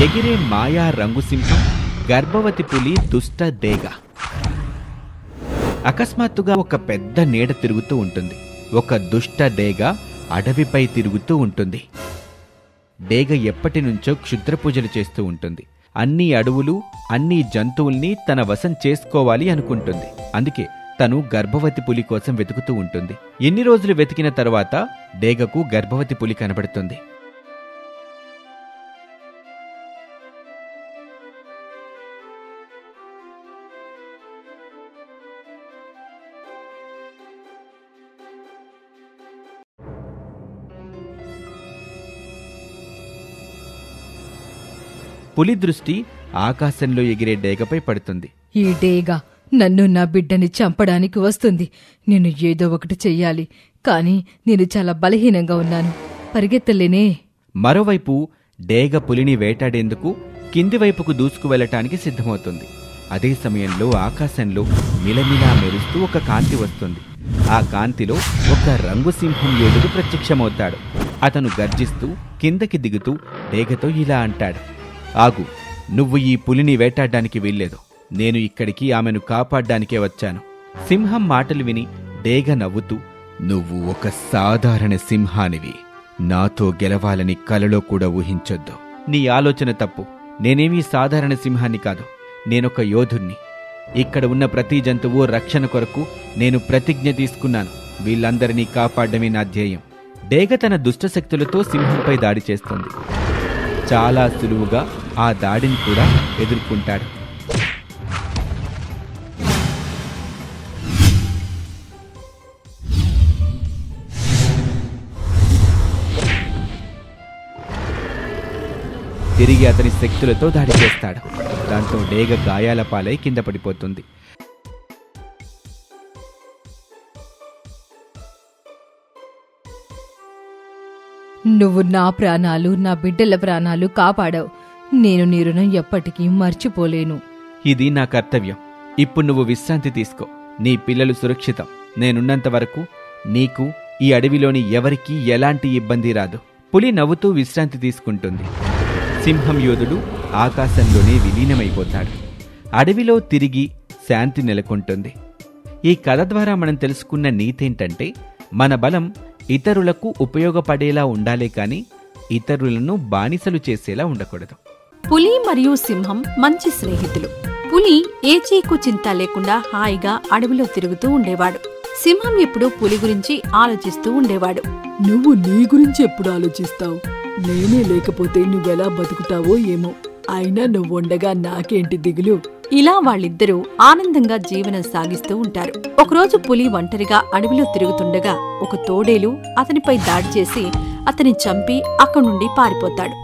ఎగిరే మాయా రంగు సింహం, గర్భవతి పులి, దుష్ట డేగ. అకస్మాత్తుగా ఒక పెద్ద నీడ తిరుగుతూ ఉంటుంది. ఒక దుష్ట డేగ అడవిపై తిరుగుతూ ఉంటుంది. డేగ ఎప్పటినుంచో క్షుద్ర పూజలు చేస్తూ ఉంటుంది. అన్ని అడవులు, అన్ని జంతువుల్ని తన వశం చేసుకోవాలి అనుకుంటుంది. అందుకే తను గర్భవతి పులి కోసం వెతుకుతూ ఉంటుంది. ఎన్ని రోజులు వెతికిన తరువాత డేగకు గర్భవతి పులి కనబడుతుంది. పులి దృష్టి ఆకాశంలో ఎగిరే డేగపై పడుతుంది. ఈ డేగ నన్ను, నా బిడ్డని చంపడానికి వస్తుంది. నేను ఏదో ఒకటి చెయ్యాలి. కాని నేను చాలా బలహీనంగా ఉన్నాను, పరిగెత్తలేనే. మరోవైపు డేగ పులిని వేటాడేందుకు కింది వైపుకు దూసుకు వెళ్లటానికి సిద్ధమవుతుంది. అదే సమయంలో ఆకాశంలో మిలమిలా మెరుస్తూ ఒక కాంతి వస్తుంది. ఆ కాంతిలో ఒక రంగు సింహం యోధుడు ప్రత్యక్షమవుతాడు. అతను గర్జిస్తూ కిందకి దిగుతూ డేగతో ఇలా అంటాడు, ఆగు, నువ్వు ఈ పులిని వేటాడడానికి వీల్లేదు. నేను ఇక్కడికి ఆమెను కాపాడ్డానికే వచ్చాను. సింహం మాటలు విని డేగ నవ్వుతూ, నువ్వు ఒక సాధారణ సింహానివి. నాతో గెలవాలని కలలో కూడా ఊహించొద్దు. నీ ఆలోచన తప్పు. నేనేమీ సాధారణ సింహాన్ని కాదు. నేనొక యోధుణ్ణి. ఇక్కడ ఉన్న ప్రతి జంతువు రక్షణ కొరకు నేను ప్రతిజ్ఞ తీసుకున్నాను. వీళ్ళందరినీ కాపాడమే నా ధ్యేయం. డేగ తన దుష్టశక్తులతో సింహంపై దాడి చేస్తుంది. చాలా సులువుగా ఆ దాడిని కూడా ఎదుర్కొంటాడు. తిరిగి అతని శక్తులతో దాడి చేస్తాడు. దాంతో డేగ గాయాల పాలై కింద పడిపోతుంది. నువ్వు నా ప్రాణాలు, నా బిడ్డల ప్రాణాలు కాపాడావు. నేను నీ రుణం ఎప్పటికీ మర్చిపోలేను. ఇది నా కర్తవ్యం. ఇప్పుడు నువ్వు విశ్రాంతి తీసుకో. నీ పిల్లలు సురక్షితం. నేనున్నంత వరకు నీకు ఈ అడవిలోని ఎవరికీ ఎలాంటి ఇబ్బంది రాదు. పులి నవ్వుతూ విశ్రాంతి తీసుకుంటుంది. సింహం యోధుడు ఆకాశంలోనే విలీనమైపోతాడు. అడవిలో తిరిగి శాంతి నెలకొంటుంది. ఈ కథ ద్వారా మనం తెలుసుకున్న నీతేంటంటే, మన బలం ఇతరులకు ఉపయోగపడేలా ఉండాలే కాని ఇతరులను బానిసలు చేసేలా ఉండకూడదు. పులి మరియు సింహం మంచి స్నేహితులు. పులి ఏ చీకు చింత లేకుండా హాయిగా అడవిలో తిరుగుతూ ఉండేవాడు. సింహం ఎప్పుడూ పులి గురించి ఆలోచిస్తూ ఉండేవాడు. నువ్వు నీ గురించి ఎప్పుడు ఆలోచిస్తావు? నేనే లేకపోతే నువ్వెలా బతుకుతావో ఏమో. అయినా నువ్వుండగా నాకేంటి దిగులు? ఇలా వాళ్ళిద్దరూ ఆనందంగా జీవనం సాగిస్తూ ఉంటారు. ఒకరోజు పులి ఒంటరిగా అడవిలో తిరుగుతుండగా ఒక తోడేలు అతనిపై దాడి చేసి అతని చంపి అక్కడి నుండి పారిపోతాడు.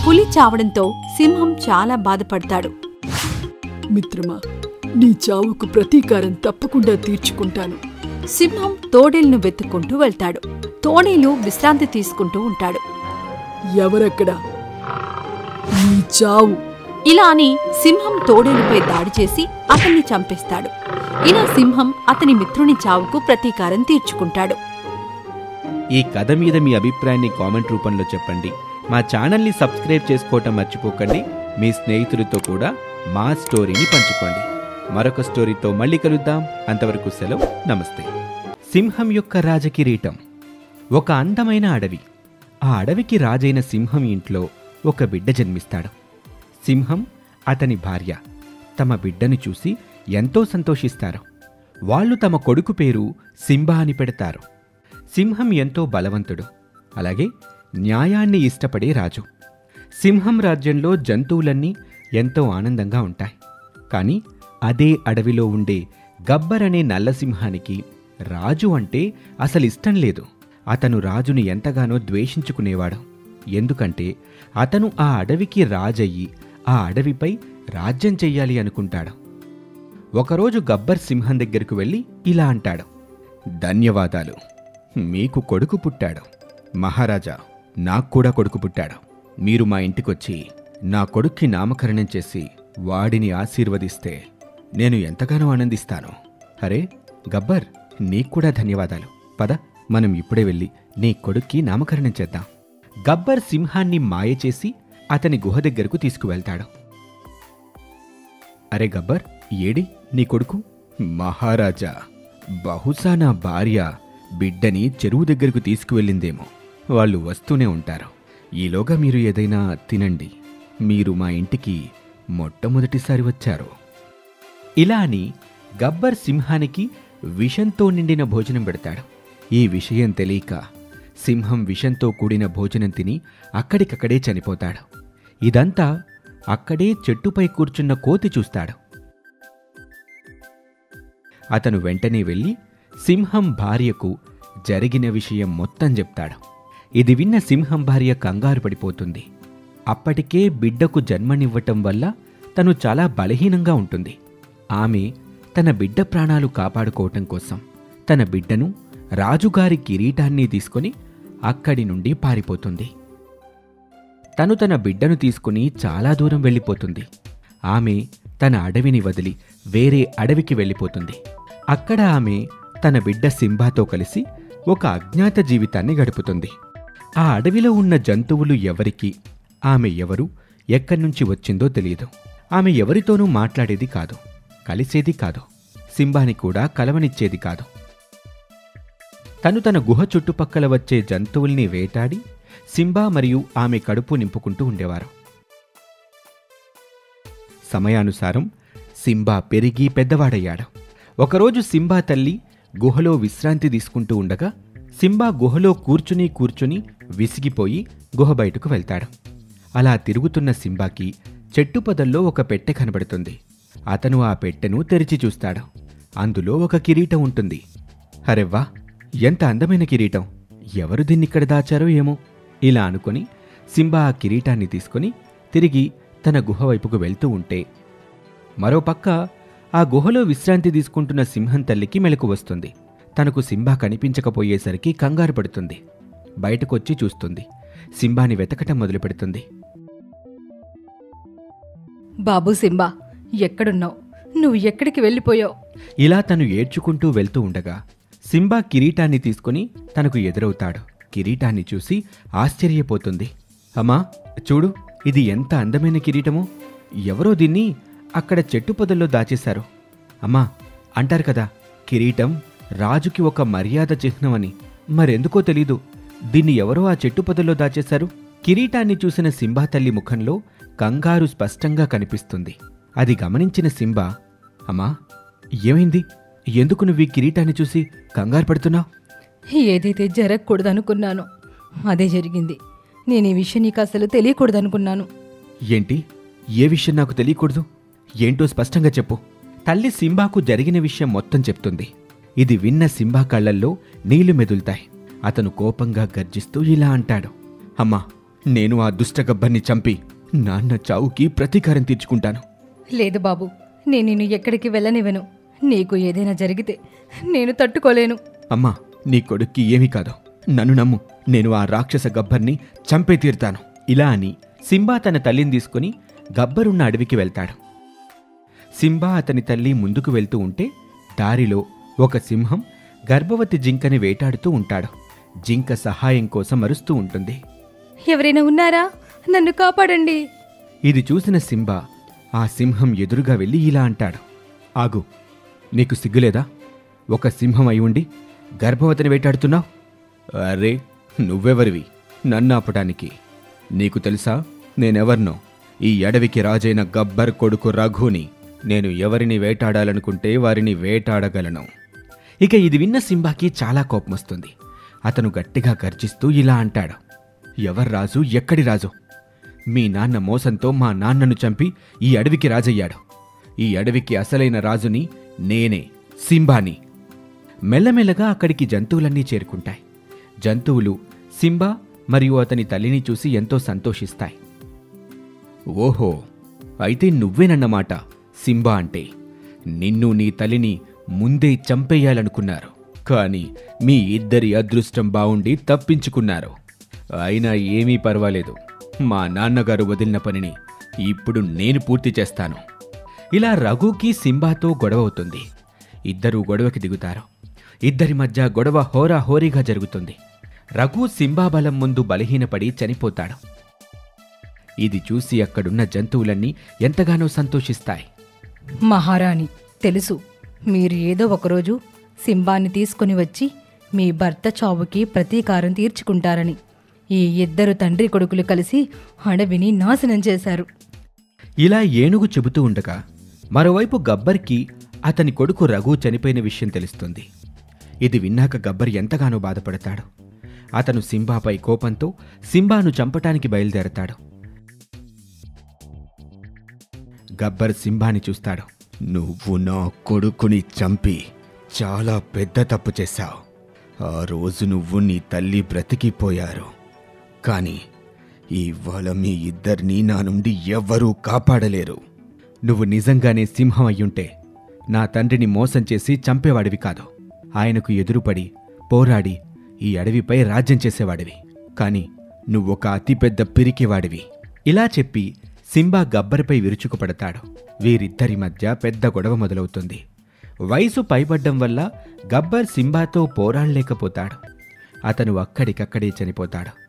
పులి చావడంతో సింహం చాలా బాధపడతాడు. మిత్రమా, నీ చావుకు ప్రతీకారం తప్పకుండా తీర్చుకుంటాను. సింహం తోడేలును వెతుక్కుంటూ వెళ్తాడు. తోడేలు విశ్రాంతి తీసుకుంటూ ఉంటాడు. ఎవరక్కడా? నీ చావు. ఇలా అని సింహం తోడేలుపై దాడి చేసి అతన్ని చంపేస్తాడు. ఇలా సింహం అతని మిత్రుని చావుకు ప్రతీకారం తీర్చుకుంటాడు. ఈ కథ మీద మీ అభిప్రాయాన్ని కామెంట్ రూపంలో చెప్పండి. మా ఛానల్ని సబ్స్క్రైబ్ చేసుకోవటం మర్చిపోకండి. మీ స్నేహితులతో కూడా మా స్టోరీని పంచుకోండి. మరొక స్టోరీతో మళ్ళీ కలుద్దాం. అంతవరకు సెలవు. నమస్తే. సింహం యొక్క రాజకిరీటం. ఒక అందమైన అడవి. ఆ అడవికి రాజైన సింహం ఇంట్లో ఒక బిడ్డ జన్మిస్తాడు. సింహం, అతని భార్య తమ బిడ్డను చూసి ఎంతో సంతోషిస్తారు. వాళ్ళు తమ కొడుకు పేరు సింబా అని పెడతారు. సింహం ఎంతో బలవంతుడు, అలాగే న్యాయాన్ని ఇష్టపడే రాజు. సింహం రాజ్యంలో జంతువులన్నీ ఎంతో ఆనందంగా ఉంటాయి. కానీ అదే అడవిలో ఉండే గబ్బర్ అనే నల్లసింహానికి రాజు అంటే అసలిష్టం లేదు. అతను రాజుని ఎంతగానో ద్వేషించుకునేవాడు. ఎందుకంటే అతను ఆ అడవికి రాజయ్యి ఆ అడవిపై రాజ్యం చెయ్యాలి అనుకుంటాడు. ఒకరోజు గబ్బర్ సింహం దగ్గరకు వెళ్ళి ఇలా అంటాడు, ధన్యవాదాలు, మీకు కొడుకు పుట్టాడు. మహారాజా, నాక్కూడా కొడుకు పుట్టాడు. మీరు మా ఇంటికొచ్చి నా కొడుక్కి నామకరణం చేసి వాడిని ఆశీర్వదిస్తే నేను ఎంతగానో ఆనందిస్తాను. అరే గబ్బర్, నీక్కూడా ధన్యవాదాలు. పద, మనం ఇప్పుడే వెళ్ళి నీ కొడుక్కి నామకరణం చేద్దాం. గబ్బర్ సింహాన్ని మాయ చేసి అతని గుహ దగ్గరకు తీసుకువెళ్తాడు. అరే గబ్బర్, ఏడి నీ కొడుకు? మహారాజా, బహుశా నా భార్య బిడ్డని చెరువు దగ్గరకు తీసుకువెళ్ళిందేమో. వాళ్ళు వస్తూనే ఉంటారు. ఈలోగా మీరు ఏదైనా తినండి. మీరు మా ఇంటికి మొట్టమొదటిసారి వచ్చారు. ఇలా అని గబ్బర్ సింహానికి విషంతో నిండిన భోజనం పెడతాడు. ఈ విషయం తెలియక సింహం విషంతో కూడిన భోజనం తిని అక్కడికక్కడే చనిపోతాడు. ఇదంతా అక్కడే చెట్టుపై కూర్చున్న కోతి చూస్తాడు. అతను వెంటనే వెళ్ళి సింహం భార్యకు జరిగిన విషయం మొత్తం చెప్తాడు. ఇది విన్న సింహం భార్య కంగారు పడిపోతుంది. అప్పటికే బిడ్డకు జన్మనివ్వటం వల్ల తను చాలా బలహీనంగా ఉంటుంది. ఆమె తన బిడ్డ ప్రాణాలు కాపాడుకోవటం కోసం తన బిడ్డను, రాజుగారి కిరీటాన్ని తీసుకుని అక్కడి నుండి పారిపోతుంది. తను తన బిడ్డను తీసుకుని చాలా దూరం వెళ్ళిపోతుంది. ఆమె తన అడవిని వదిలి వేరే అడవికి వెళ్ళిపోతుంది. అక్కడ ఆమె తన బిడ్డ సింబాతో కలిసి ఒక అజ్ఞాత జీవితాన్ని గడుపుతుంది. ఆ అడవిలో ఉన్న జంతువులు ఎవరికీ ఆమె ఎవరు, ఎక్కడ్నుంచి వచ్చిందో తెలియదు. ఆమె ఎవరితోనూ మాట్లాడేది కాదు, కలిసేది కాదు, సింబాని కూడా కలవనిచ్చేది కాదు. తను తన గుహ చుట్టుపక్కల వచ్చే జంతువుల్ని వేటాడి సింబా మరియు ఆమె కడుపు నింపుకుంటూ ఉండేవారు. సమయానుసారం సింబా పెరిగి పెద్దవాడయ్యాడు. ఒకరోజు సింబా తల్లి గుహలో విశ్రాంతి తీసుకుంటూ ఉండగా సింబా గుహలో కూర్చుని విసిగిపోయి గుహ బయటకు వెళ్తాడు. అలా తిరుగుతున్న సింబాకి చెట్టు పొదల్లో ఒక పెట్టె కనబడుతుంది. అతను ఆ పెట్టెను తెరిచి చూస్తాడు. అందులో ఒక కిరీటం ఉంటుంది. అరెవ్వా, ఎంత అందమైన కిరీటం! ఎవరు దీన్నిక్కడ దాచారో ఏమో. ఇలా అనుకొని సింబా ఆ కిరీటాన్ని తీసుకుని తిరిగి తన గుహ వైపుకు వెళ్తూ ఉంటే మరోపక్క ఆ గుహలో విశ్రాంతి తీసుకుంటున్న సింహం తల్లికి మెలకు వస్తుంది. తనకు సింబా కనిపించకపోయేసరికి కంగారు పడుతుంది. బయటకొచ్చి చూస్తుంది. సింబాని వెతకటం మొదలుపెడుతుంది. బాబూ సింబా, ఎక్కడున్నావు? నువ్వు ఎక్కడికి వెళ్ళిపోయావు? ఇలా తను ఏడ్చుకుంటూ వెళ్తూ ఉండగా సింబా కిరీటాన్ని తీసుకుని తనకు ఎదురవుతాడు. కిరీటాన్ని చూసి ఆశ్చర్యపోతుంది. అమ్మా, చూడు, ఇది ఎంత అందమైన కిరీటమో! ఎవరో దీన్ని అక్కడ చెట్టు పొదల్లో దాచేశారు. అమ్మా, అంటారు కదా, కిరీటం రాజుకి ఒక మర్యాద చిహ్నమని. మరెందుకో తెలీదు, దీన్ని ఎవరో ఆ చెట్టు పొదల్లో దాచేశారు. కిరీటాన్ని చూసిన సింబా తల్లి ముఖంలో కంగారు స్పష్టంగా కనిపిస్తుంది. అది గమనించిన సింబా, అమ్మా, ఏమైంది? ఎందుకు నువ్వు ఈ కిరీటాన్ని చూసి కంగారు పడుతున్నావు? ఏదైతే జరగకూడదనుకున్నానో అదే జరిగింది. నేను ఈ విషయం నీకు అసలు తెలియకూడదనుకున్నాను. ఏంటి? ఏ విషయం నాకు తెలియకూడదు? ఏంటో స్పష్టంగా చెప్పు. తల్లి సింబాకు జరిగిన విషయం మొత్తం చెప్తుంది. ఇది విన్న సింబా కళ్ళల్లో నీళ్లు మెదులుతాయి. అతను కోపంగా గర్జిస్తూ ఇలా అంటాడు. అమ్మా, నేను ఆ దుష్టగబ్బర్ని చంపి నాన్న చావుకి ప్రతీకారం తీర్చుకుంటాను. లేదు బాబు, నేను నిన్ను ఎక్కడికి వెళ్ళనివ్వను. నీకు ఏదైనా జరిగితే నేను తట్టుకోలేను. అమ్మా, నీ కొడుక్కి ఏమీ కాదు, నన్ను నమ్ము. నేను ఆ రాక్షస గబ్బర్ని చంపే తీరుతాను. ఇలా అని సింబా తన తల్లిని తీసుకుని గబ్బరున్న అడవికి వెళ్తాడు. సింబా అతని తల్లి ముందుకు వెళ్తూ ఉంటే దారిలో ఒక సింహం గర్భవతి జింకని వేటాడుతూ ఉంటాడు. జింక సహాయం కోసం అరుస్తూ ఉంటుంది. ఎవరైనా ఉన్నారా? నన్ను కాపాడండి. ఇది చూసిన సింబా ఆ సింహం ఎదురుగా వెళ్ళి ఇలా అంటాడు. ఆగు, నీకు సిగ్గులేదా? ఒక సింహం అయి ఉండి గర్భవతిని వేటాడుతున్నావు? అరే, నువ్వెవరివి నన్ను ఆపటానికి? నీకు తెలుసా నేనెవర్నో? ఈ అడవికి రాజైన గబ్బర్ కొడుకు రఘుని. నేను ఎవరిని వేటాడాలనుకుంటే వారిని వేటాడగలను. ఇక ఇది విన్న సింబాకి చాలా కోపమొస్తుంది. అతను గట్టిగా గర్జిస్తూ ఇలా అంటాడు. ఎవరు రాజు? ఎక్కడి రాజు? మీ నాన్న మోసంతో మా నాన్నను చంపి ఈ అడవికి రాజయ్యాడు. ఈ అడవికి అసలైన రాజుని నేనే, సింబాని. మెల్లమెల్లగా అక్కడికి జంతువులన్నీ చేరుకుంటాయి. జంతువులు సింబా మరియు అతని తల్లిని చూసి ఎంతో సంతోషిస్తాయి. ఓహో, అయితే నువ్వేనన్నమాట సింబా అంటే. నిన్ను నీ తల్లిని ముందే చంపేయాలనుకున్నారు, కాని మీ ఇద్దరి అదృష్టం బావుండి తప్పించుకున్నారు. అయినా ఏమీ పర్వాలేదు, మా నాన్నగారు వదిలిన పనిని ఇప్పుడు నేను పూర్తి చేస్తాను. ఇలా రఘుకి సింబాతో గొడవ అవుతుంది. ఇద్దరూ గొడవకి దిగుతారు. ఇద్దరి మధ్య గొడవ హోరాహోరీగా జరుగుతుంది. రఘు సింబా బలం ముందు బలహీనపడి చనిపోతాడు. ఇది చూసి అక్కడున్న జంతువులన్నీ ఎంతగానో సంతోషిస్తాయి. మహారాణి, తెలుసు మీరు ఏదో ఒకరోజు సింబాని తీసుకుని వచ్చి మీ భర్త చావుకి ప్రతీకారం తీర్చుకుంటారని. ఈ ఇద్దరు తండ్రి కొడుకులు కలిసి అడవిని నాశనం చేశారు. ఇలా ఏనుగు చెబుతూ ఉండగా మరోవైపు గబ్బర్కి అతని కొడుకు రఘు చనిపోయిన విషయం తెలుస్తుంది. ఇది విన్నాక గబ్బర్ ఎంతగానో బాధపడతాడు. అతను సింబాపై కోపంతో సింబాను చంపటానికి బయలుదేరతాడు. గబ్బర్ సింబాని చూస్తాడు. నువ్వు నా కొడుకుని చంపి చాలా పెద్ద తప్పు చేశావు. ఆ రోజు నువ్వు నీ తల్లి బ్రతికిపోయారు. కానీ ఇవాళ మీ ఇద్దరినీ నా నుండి ఎవ్వరూ కాపాడలేరు. నువ్వు నిజంగానే సింహం అయ్యుంటే నా తండ్రిని మోసం చేసి చంపేవాడివి కాదు. ఆయనకు ఎదురుపడి పోరాడి ఈ అడవిపై రాజ్యం చేసేవాడివి. కాని నువ్వొక అతిపెద్ద పిరికివాడివి. ఇలా చెప్పి సింబా గబ్బర్పై విరుచుకుపడతాడు. వీరిద్దరి మధ్య పెద్ద గొడవ మొదలవుతుంది. వయసు పైబడ్డం వల్ల గబ్బర్ సింబాతో పోరాడలేకపోతాడు. అతను అక్కడికక్కడే చనిపోతాడు.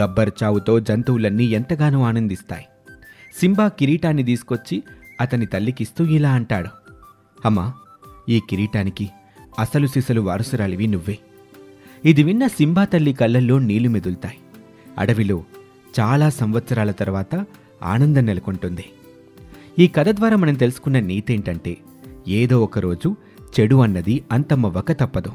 గబ్బర్ చావుతో జంతువులన్నీ ఎంతగానో ఆనందిస్తాయి. సింబా కిరీటాన్ని తీసుకొచ్చి అతని తల్లికిస్తూ ఇలా అంటాడు. అమ్మా, ఈ కిరీటానికి అసలు సిసలు వారసురాలివి నువ్వే. ఇది విన్న సింబా తల్లి కళ్ళల్లో నీళ్లు మెదులుతాయి. అడవిలో చాలా సంవత్సరాల తర్వాత ఆనందం నెలకొంటుంది. ఈ కథ ద్వారా మనం తెలుసుకున్న నీతేంటంటే, ఏదో ఒకరోజు చెడు అన్నది అంతమవ్వక తప్పదు.